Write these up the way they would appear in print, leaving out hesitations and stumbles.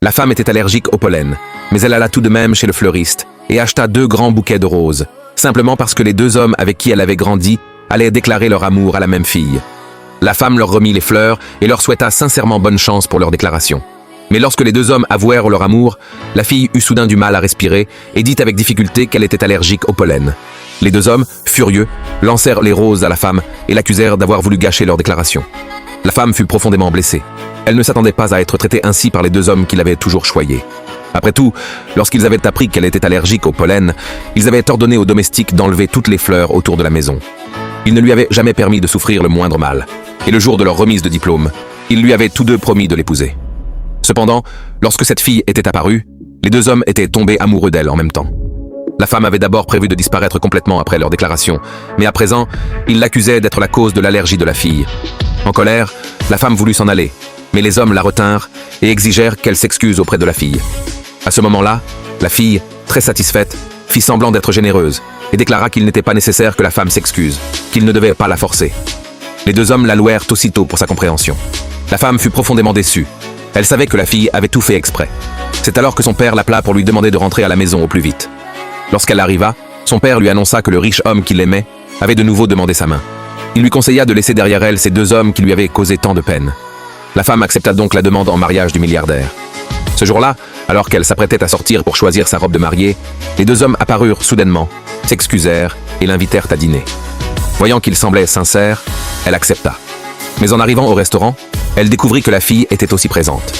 La femme était allergique au pollen, mais elle alla tout de même chez le fleuriste et acheta 2 grands bouquets de roses, simplement parce que les 2 hommes avec qui elle avait grandi allaient déclarer leur amour à la même fille. La femme leur remit les fleurs et leur souhaita sincèrement bonne chance pour leur déclaration. Mais lorsque les 2 hommes avouèrent leur amour, la fille eut soudain du mal à respirer et dit avec difficulté qu'elle était allergique au pollen. Les 2 hommes, furieux, lancèrent les roses à la femme et l'accusèrent d'avoir voulu gâcher leur déclaration. La femme fut profondément blessée. Elle ne s'attendait pas à être traitée ainsi par les 2 hommes qui l'avaient toujours choyée. Après tout, lorsqu'ils avaient appris qu'elle était allergique au pollen, ils avaient ordonné aux domestiques d'enlever toutes les fleurs autour de la maison. Ils ne lui avaient jamais permis de souffrir le moindre mal. Et le jour de leur remise de diplôme, ils lui avaient tous 2 promis de l'épouser. Cependant, lorsque cette fille était apparue, les 2 hommes étaient tombés amoureux d'elle en même temps. La femme avait d'abord prévu de disparaître complètement après leur déclaration, mais à présent, ils l'accusaient d'être la cause de l'allergie de la fille. En colère, la femme voulut s'en aller, mais les hommes la retinrent et exigèrent qu'elle s'excuse auprès de la fille. À ce moment-là, la fille, très satisfaite, fit semblant d'être généreuse et déclara qu'il n'était pas nécessaire que la femme s'excuse, qu'il ne devait pas la forcer. Les 2 hommes la louèrent aussitôt pour sa compréhension. La femme fut profondément déçue. Elle savait que la fille avait tout fait exprès. C'est alors que son père l'appela pour lui demander de rentrer à la maison au plus vite. Lorsqu'elle arriva, son père lui annonça que le riche homme qui l'aimait avait de nouveau demandé sa main. Il lui conseilla de laisser derrière elle ces 2 hommes qui lui avaient causé tant de peine. La femme accepta donc la demande en mariage du milliardaire. Ce jour-là, alors qu'elle s'apprêtait à sortir pour choisir sa robe de mariée, les 2 hommes apparurent soudainement, s'excusèrent et l'invitèrent à dîner. Voyant qu'il semblait sincère, elle accepta. Mais en arrivant au restaurant, elle découvrit que la fille était aussi présente.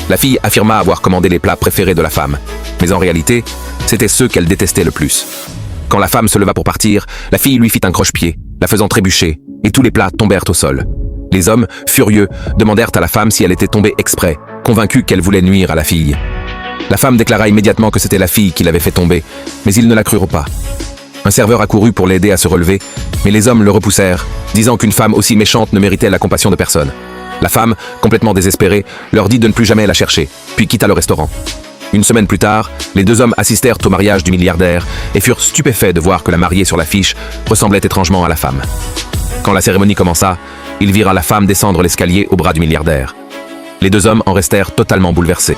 La fille affirma avoir commandé les plats préférés de la femme, mais en réalité, c'étaient ceux qu'elle détestait le plus. Quand la femme se leva pour partir, la fille lui fit un croche-pied, la faisant trébucher, et tous les plats tombèrent au sol. Les hommes, furieux, demandèrent à la femme si elle était tombée exprès, convaincus qu'elle voulait nuire à la fille. La femme déclara immédiatement que c'était la fille qui l'avait fait tomber, mais ils ne la crurent pas. Un serveur accourut pour l'aider à se relever, mais les hommes le repoussèrent, disant qu'une femme aussi méchante ne méritait la compassion de personne. La femme, complètement désespérée, leur dit de ne plus jamais la chercher, puis quitta le restaurant. Une semaine plus tard, les 2 hommes assistèrent au mariage du milliardaire et furent stupéfaits de voir que la mariée sur l'affiche ressemblait étrangement à la femme. Quand la cérémonie commença, ils virent la femme descendre l'escalier au bras du milliardaire. Les 2 hommes en restèrent totalement bouleversés.